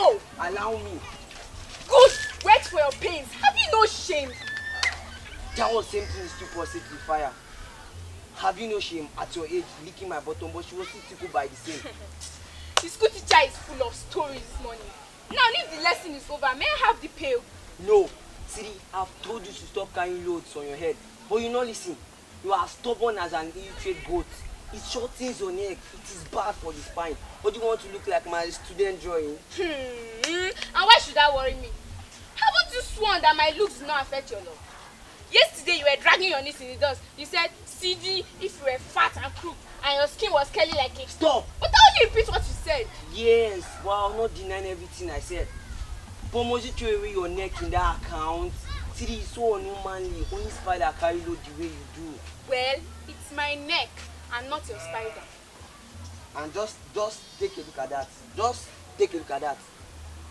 No! Allow me. Good! Wait for your pains. Have you no shame? That was same thing is too positive with fire. Have you no shame at your age licking my bottom, but she was still tickled by the same? The school teacher is full of stories this morning. Now, if the lesson is over, may I have the pail? No. Siri, I've told you to stop carrying loads on your head, but you not listen. You are stubborn as an illiterate goat. It shortens your neck. It is bad for the spine. But you want to look like my student drawing? And why should that worry me? Haven't you sworn that my looks do not affect your love? Yesterday you were dragging your knees in the dust. You said, CD, if you were fat and crooked and your skin was curly like a... Stop! But how do you repeat what you said? Yes, well, I'm not denying everything I said. But must you throw away your neck in that account? Siri is so unmanly. Only spider carry load the way you do. Well, it's my neck and not your spider. And just take a look at that. Just take a look at that.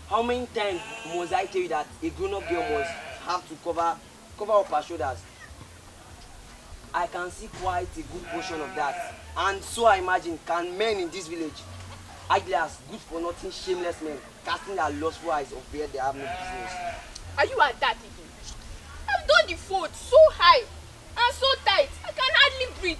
How many times must I tell you that a grown-up girl must have to cover up her shoulders? I can see quite a good portion of that. And so I imagine, can men in this village act as good for nothing shameless men casting their lustful eyes of where they have no business? Are you at that again? I've done the fold so high and so tight I can hardly breathe.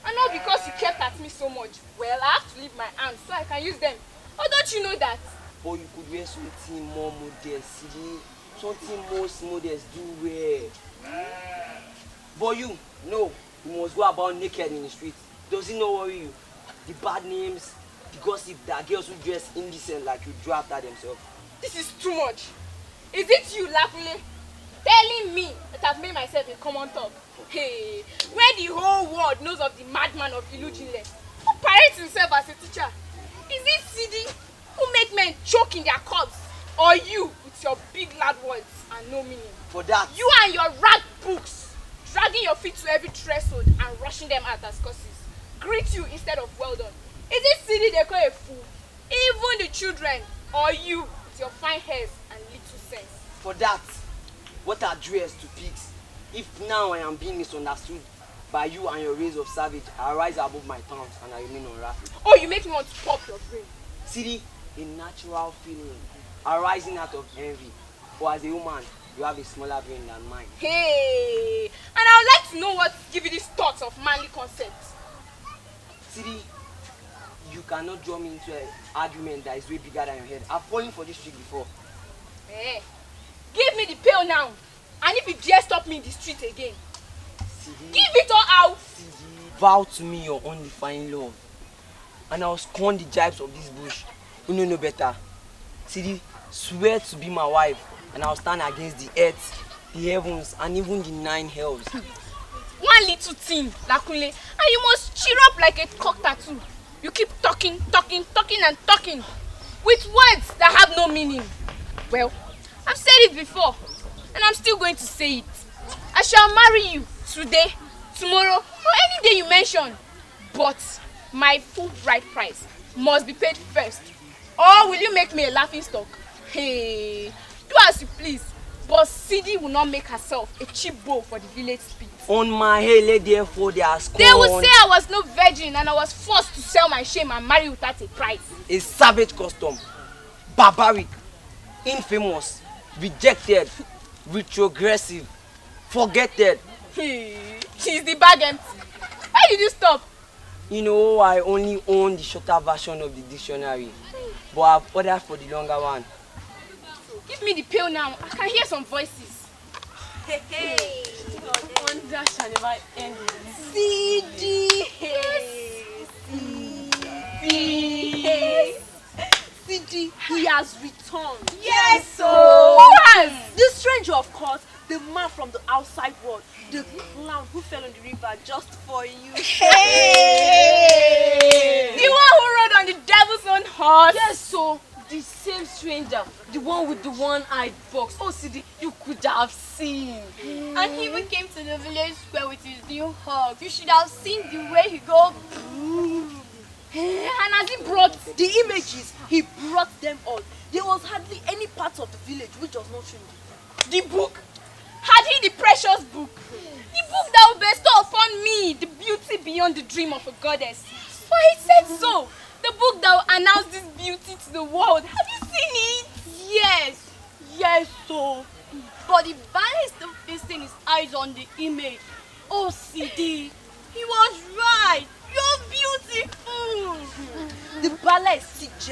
And not because you kept at me so much. Well, I have to leave my hands so I can use them. Or don't you know that? Or you could wear something more modest, see? Something most modest do wear. But you, no, you must go about naked in the street. Does it not worry you? The bad names, the gossip that girls who dress indecent like you draw after themselves. This is too much. Is it you, Lakule, telling me that I've made myself a common talk? Hey, where the whole world knows of the madman of Ilujinle, who parades himself as a teacher? Is it CD who make men choke in their cups? Or you with your big loud words and no meaning? For that, You and your rag books, dragging your feet to every threshold and rushing them out as curses, greet you instead of well done. Is it CD they call a fool? Even the children, or you with your fine hairs and little sense? for that, what are dress to pigs? If now I am being misunderstood by you and your race of savage, I rise above my towns and I remain unruffled. Oh, you make me want to pop your brain. See, a natural feeling arising out of envy. Or as a woman, you have a smaller brain than mine. Hey, and I would like to know what give you these thoughts of manly concepts. See, you cannot draw me into an argument that is way bigger than your head. I've fallen for this trick before. Hey, give me the pail now. And if you dare stop me in the street again, give it all out. Vow to me your undefined love, and I'll scorn the jibes of this bush. You know no better. See, swear to be my wife, and I'll stand against the earth, the heavens, and even the 9 hells. One little thing, Lakule, and you must cheer up like a cock tattoo. You keep talking, and talking, with words that have no meaning. Well, I've said it before, and I'm still going to say it. I shall marry you today, tomorrow, or any day you mention. But my full bride price must be paid first. Or will you make me a laughing stock? Hey, do as you please. But Sidi will not make herself a cheap bow for the village spit. On my head, let therefore they are scorned. They will say I was no virgin and I was forced to sell my shame and marry without a price. A savage custom, barbaric, infamous, rejected, retrogressive, forgetted. She's the bag empty. Why did you stop? You know, I only own the shorter version of the dictionary, but I've ordered for the longer one. Give me the pail now. I can hear some voices. Hey, wonder shall never end. CD. CD, he has returned. Yes, so. Who has? The stranger, of course, the man from the outside world, the clown who fell in the river just for you. Hey! The one who rode on the devil's own horse. Yes, so the same stranger, the one with the one-eyed fox. Oh, CD, you could have seen. And he even came to the village square with his new hog. You should have seen the way he go. And as he brought the images, he brought them all. There was hardly any part of the village which was not shown. the book, had he the precious book, the book that will bestow upon me the beauty beyond the dream of a goddess. For he said so, the book that will announce this beauty to the world. Have you seen it?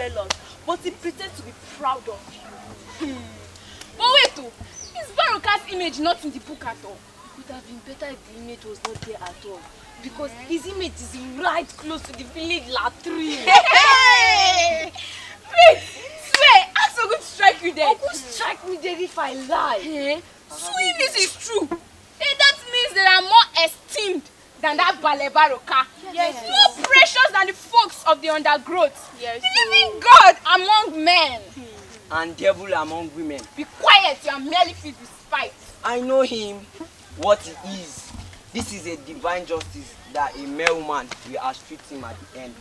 jealous, but he pretends to be proud of you. But wait, oh, is Baruka's image not in the book at all? It would have been better if the image was not there at all. Because his image is right close to the village latrine. Hey! Wait, swear, I'm so going to strike you there. Uncle strike me there if I lie. Hey, so if this is true, then that means they are more esteemed than that Bale Baruka. Yes. More precious than the folks of the undergrowth. Yes. The living God among men. And devil among women. Be quiet, you are merely filled with spite. I know him, what he is. This is a divine justice that a male woman will outstreet him at the end.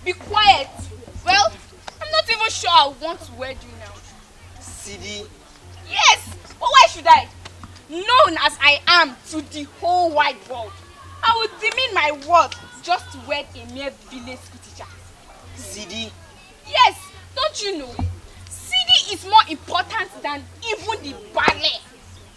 Be quiet. Well, I'm not even sure I want to wed you now. CD. Yes, but why should I? Known as I am to the whole wide world, I would demean my worth just to wed a mere village school teacher. CD. Yes, don't you know? CD is more important than even the ballet.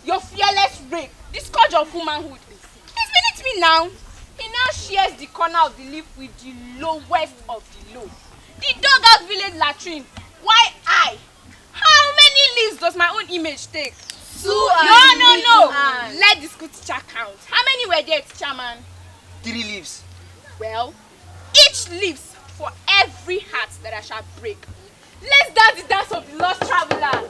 Your fearless rape, the scourge of womanhood. He's beneath me now. He now shares the corner of the leaf with the lowest of the low. The doghouse village latrine. Why I? How many leaves does my own image take? 2 No. Let the school teacher count. How many were there, teacher man? 3 leaves. Well, each leaves for every heart that I shall break. Let's dance the dance of the lost traveler.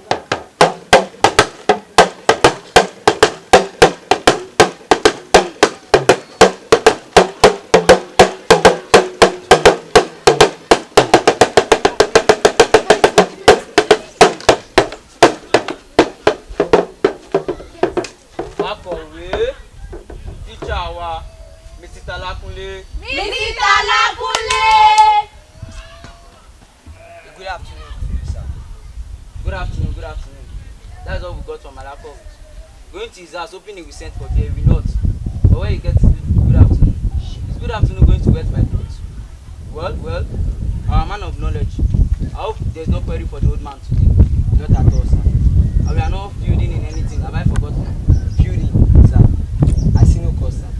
Akọ̀wé, teacher wa, Mrs. Talakunle. Mrs. Talakunle! Good afternoon to you, sir. Good afternoon. That's all we got from Malako. Going to his house, hoping he will send for beer, we not. But when you get to good afternoon, is good afternoon going to wet my clothes? Well, our man of knowledge. I hope there's no query for the old man today. Not at all, sir. And we are not feuding in anything. Have I forgotten? Feuding, sir. I see no cause, sir.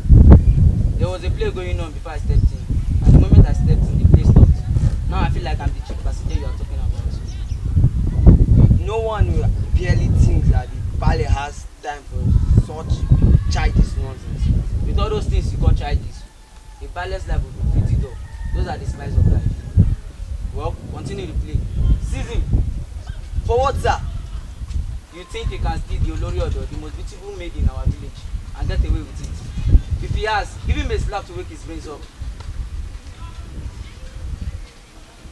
There was a play going on before I stepped in. At the moment I stepped in, the play stopped. Now I feel like I'm the chief passenger you are talking about. No one will barely think that the ballet has time for such childish nonsense. With all those things you call childish, the ballet's life will be pretty dull. Those are the spice of life. Well, continue the play. Seize him. For what, sir? You think you can steal the Olori Odo, the most beautiful maid in our village, and get away with it? If he has, give him a slap to wake his brains up.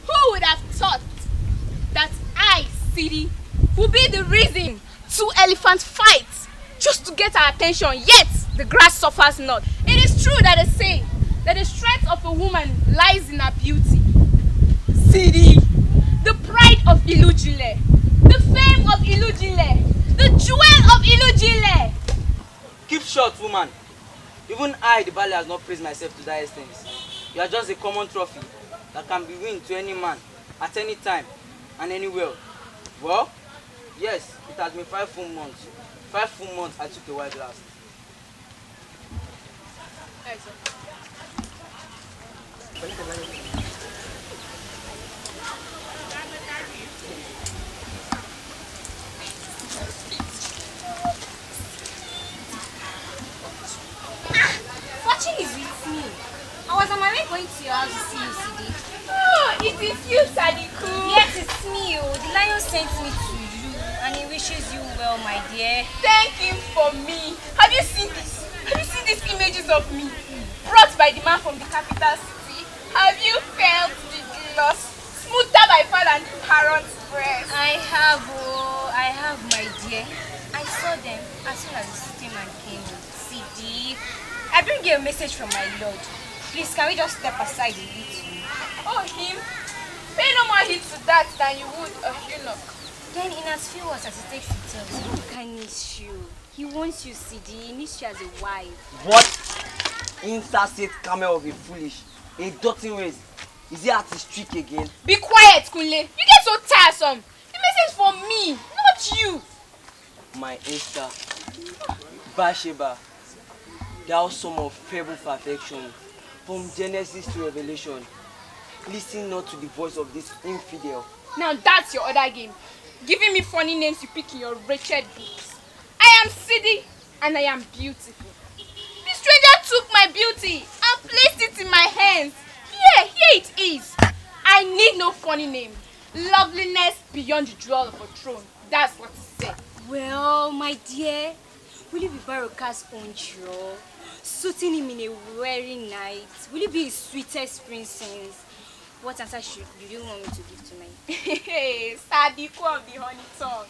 Who would have thought that I, City, would be the reason 2 elephants fight just to get our attention, yet the grass suffers not? It is true that they say that the strength of a woman lies in her beauty. City, the pride of Ilujile, the fame of Ilujile, the jewel of Ilujile. Keep short, woman. Even I, the ballet, has not praised myself to that extent. You are just a common trophy that can be won to any man at any time and anywhere. Well, yes, it has been 5 full months. 5 full months I took a while last. Watching is with me. I was on my way going to your house to see you, CD. Oh, it is you, Sadiku. Yes, it's me. Oh. The lion sent me to you, and he wishes you well, my dear. Thank him for me. Have you seen this? Have you seen these images of me brought by the man from the capital city? Have you felt the gloss smoother by far than the parrot's breast? I have, my dear. I saw them as soon as the steamer came. CD, I bring you a message from my lord. Please, can we just step aside a bit? Oh, him? Pay no more heed to that than you would a eunuch. Then, in as few words as it takes to tell you, he needs you. He wants you, CD. He needs you as a wife. What? Interstate camel of a foolish, a doting ways. Is he at his trick again? Be quiet, Kunle. You get so tiresome. The message for me, not you. My Esther, Bathsheba, thou sum of feeble perfection, from Genesis to Revelation. Listen not to the voice of this infidel. Now that's your other game. Giving me funny names you pick in your wretched books. I am Sidi and I am beautiful. The stranger took my beauty and placed it in my hands. Here it is. I need no funny name. Loveliness beyond the jewel of a throne. That's what he said. Well, my dear, will you be Baroka's own draw? Suiting him in a weary night? Will you be his sweetest princess? What answer do you want me to give tonight? Hey, Sadiku of the honey tongue.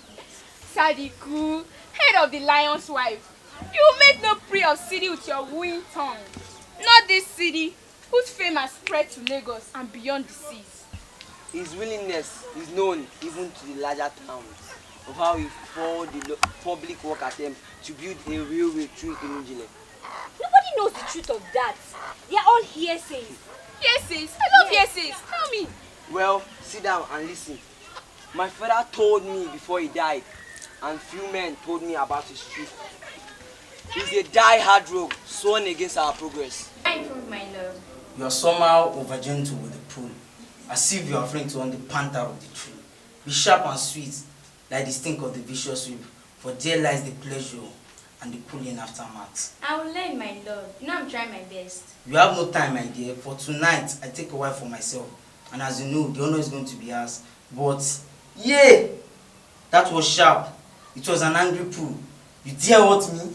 Sadiku, head of the lion's wife. You make no prey of Sidi with your wooing tongue. Not this Sidi, whose fame has spread to Lagos and beyond the seas. His willingness is known even to the larger towns of how he fought the public work attempt to build a railway through Inujile. Nobody knows the truth of that. They are all hearsays. Hearsays? I love hearsays. Tell me. Well, sit down and listen. My father told me before he died, and few men told me about his truth. He's a die-hard rogue, sworn against our progress. I improve my love. You are somehow over gentle with the prune, as if you are afraid to own the panther of the tree. Be sharp and sweet, like the stink of the vicious whip, for there lies the pleasure and the pulling aftermath. I will learn, my love. You know I'm trying my best. You have no time, my dear, for tonight I take a wife for myself, and as you know, the honor is going to be ours. But, yeah, that was sharp. It was an angry pull. You dare hurt me?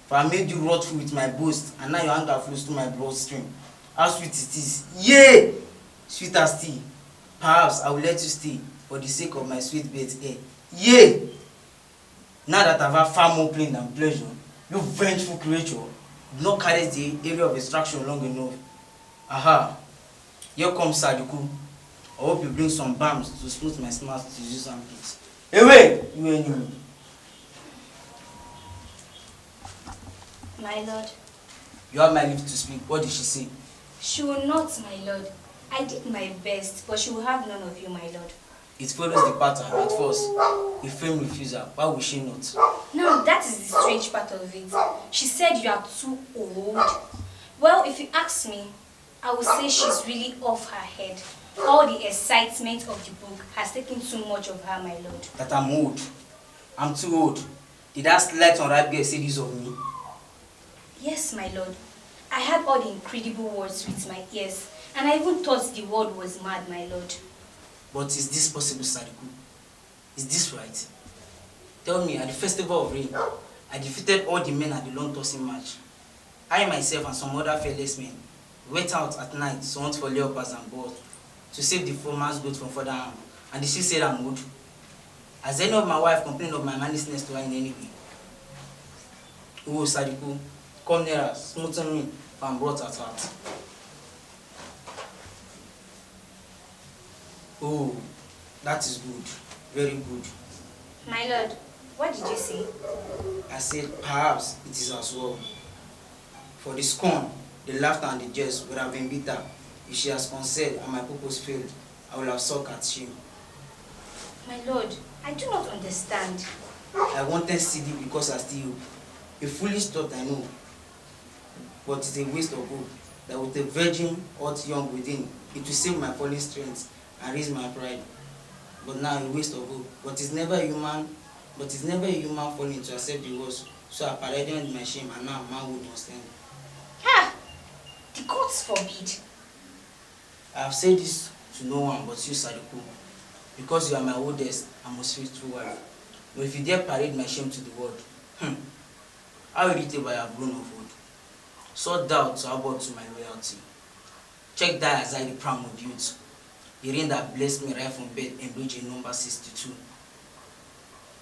For I made you rot through with my boast, and now your anger flows through my bloodstream. How sweet it is. Yeah! Sweet as tea. Perhaps I will let you stay for the sake of my sweet bed's air. Yeah! Now that I've had far more pain than pleasure, you vengeful creature do not carry the area of extraction long enough. Aha! Here comes Sadiku. I hope you bring some balms to smooth my smart to use and peace. Away, you enemy! My lord. You have my leave to speak. What did she say? She will not, my lord. I did my best, but she will have none of you, my lord. It follows the pattern at first. A firm refusal. Why would she not? Now, that is the strange part of it. She said you are too old. Well, if you ask me, I would say she's really off her head. All the excitement of the book has taken too much of her, my lord. That I'm old. I'm too old. Did that slight unripe girl say this of me? Yes, my lord. I heard all the incredible words with my ears, and I even thought the world was mad, my lord. But is this possible, Sadiku? Is this right? Tell me, at the festival of rain, I defeated all the men at the long tossing match. I myself and some other fearless men went out at night to hunt for leopards and boars to save the farmer's goat from further harm, and she said I'm old. Has any of my wife complained of my manliness to her in any way? Oh, Sadiku, come nearer, smoothen me, for I'm brought at heart. Oh, that is good. Very good. My lord, what did you say? I said, perhaps it is as well. For the scorn, the laughter and the jest would have been bitter. If she has concealed and my purpose failed, I will have sucked at shame. My lord, I do not understand. I wanted Sidi because I still hope. A foolish thought, I know. But it's a waste of hope. That with a virgin, hot young within, it will save my falling strength and raise my pride. But now a waste of hope. But it's never a human falling to accept the worst. So I paraded my shame, and now manhood must stand. Ha! The gods forbid. I have said this to no one but you, Sadiku, because you are my oldest and most faithful wife. But if you dare parade my shame to the world, how irritable I have grown of old. So doubt to abhor to my loyalty. Check that as I the prime of youth. The rain that blessed me right from bed and bridge in number 62.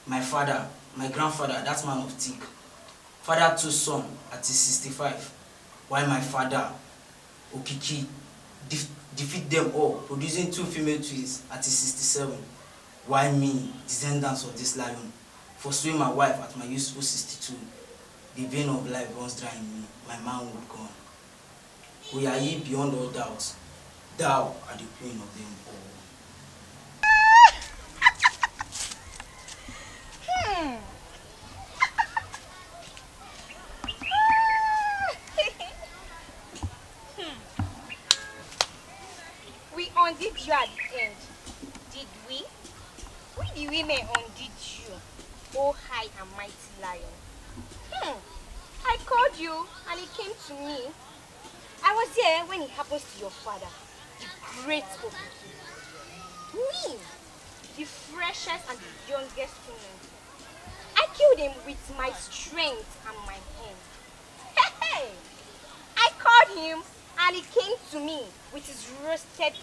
My father, my grandfather, that man of thick. Father two son at his 65. While my father, Okiki, defeat them all, producing 2 female twins at his 67. Why me, descendants of this lion, forswear my wife at my useful 62. The vein of life runs dry in me, my manhood gone. We are ye beyond all doubts. Thou art the queen of them all. We you at the end. Did we? We the women undid you. Oh high and mighty lion. I called you and he came to me. I was there when it happens to your father, the great Obuki. Me, the freshest and the youngest woman. I killed him with my strength and my hand. Hey! I called him and he came to me with his roasted pig.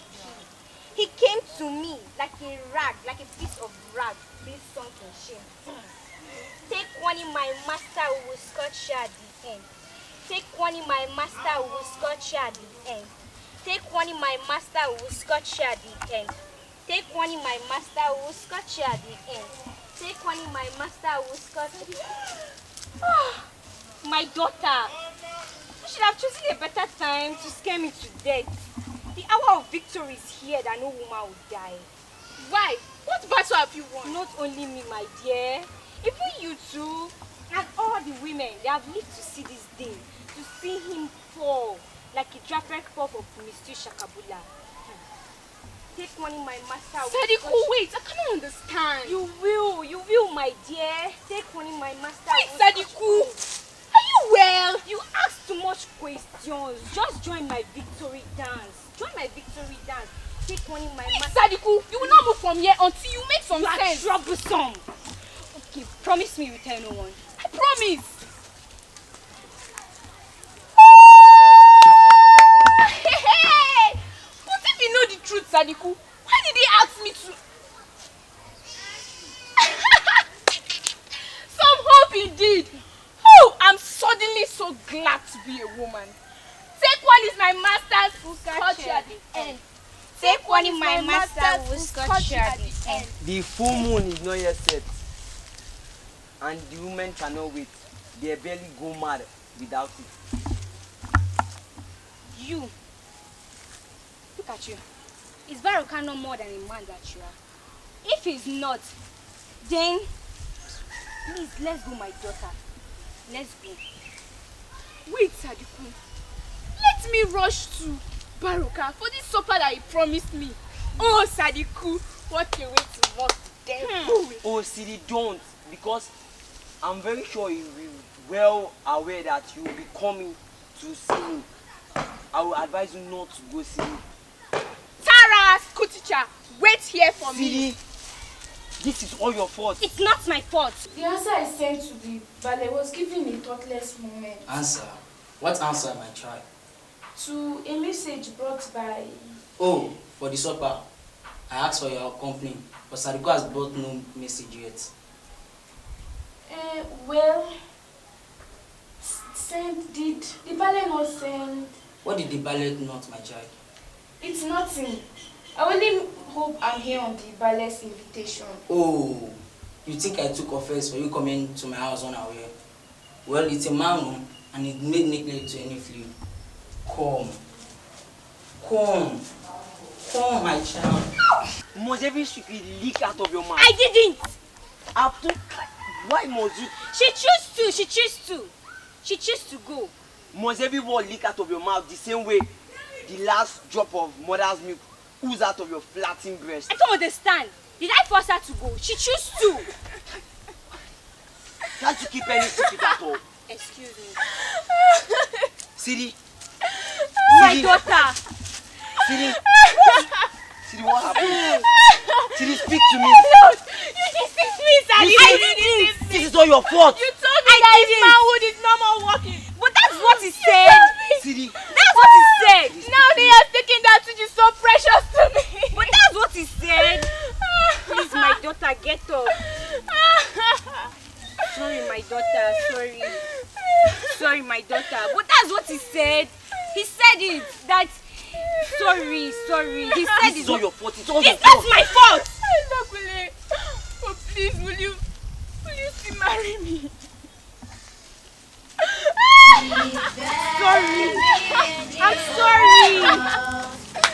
He came to me like a rag, like a piece of rag being sunk in shame. Take one in my master who will scotch you at the end. Take one in my master who will scotch you at the end. Take one in my master who will scotch you at the end. Take one in my master who will scotch you at the end. Take one in my master who will scotch you. Oh, my daughter. You should have chosen a better time to scare me to death. The hour of victory is here that no woman will die. Why? What battle have you won? Not only me, my dear. Even you too. And all the women, they have lived to see this day. To see him fall like a traffic pop of Mr. Shakabula. Take one in my master. Sadiku, wait, I cannot understand. You will, my dear. Take one in my master. Wait, Sadiku. Are you well? You ask too much questions. Just join my victory dance. Join my victory dance. Take one in my master. Sadiku, you will not move from here until you make some You are sense. troublesome. Okay, promise me you tell no one. I promise. Hey! But if you know the truth, Sadiku, why did he ask me to? Some hope indeed. Oh, I'm suddenly so glad to be a woman. Take one is my master's who scotch you at the end. Take one in my master who scotch you at the end. The full moon is not yet set, and the women cannot wait. They barely go mad without it. You. Look at you. Is Baruka no more than a man that you are? If he's not, then please let's go, my daughter. Let's go. Wait, Sadiku. Let me rush to Baruka for this supper that he promised me. Oh, Sadiku, what a way to mock the devil. Oh, Sidi, don't, because I'm very sure you will be well aware that you will be coming to see me. I will advise you not to go see me. Tara, school teacher, wait here for me. Sidi, this is all your fault. It's not my fault. The answer I sent to the ballet was given a thoughtless moment. Answer? What answer, my child? To a message brought by... Oh, for the supper. I asked for your company, but Sadiku has brought no message yet. Well, did the ballet not send? What did the ballet not, my child? It's nothing. I only hope I'm here on the ballet's invitation. Oh, you think I took offense for you coming to my house unaware? Well, it's a man room, and it made neglect to any flea. Come, my child. Must every secret leak out of your mouth? I didn't. Why must you? She chose to go. Must every word leak out of your mouth the same way the last drop of mother's milk ooze out of your flattened breast? I don't understand. Did I force her to go? She chose to. Can't you keep any secret at all? Excuse me. Sidi. My daughter. Sidi. Sidi, what happened? Sidi, speak to me. No, you deceived me, Sadiku. I didn't. This is all your fault. You told me that his manhood is no more working. But that's what he said. Sidi. That's what he said. Now they are taking that which is so precious to me. But that's what he said. Please, my daughter, get up. Sorry, my daughter. Sorry, my daughter. But that's what he said. He said it. That. Sorry. He said This is all your fault. It's all your it's fault. not my fault. Nakule, oh please, will you still marry me? Sorry. I'm sorry.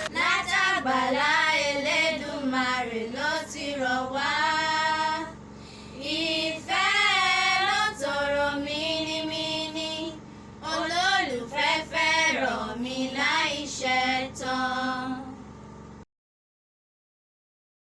Látàgbàlá Elédùmarè ló ti rọ̀ wá.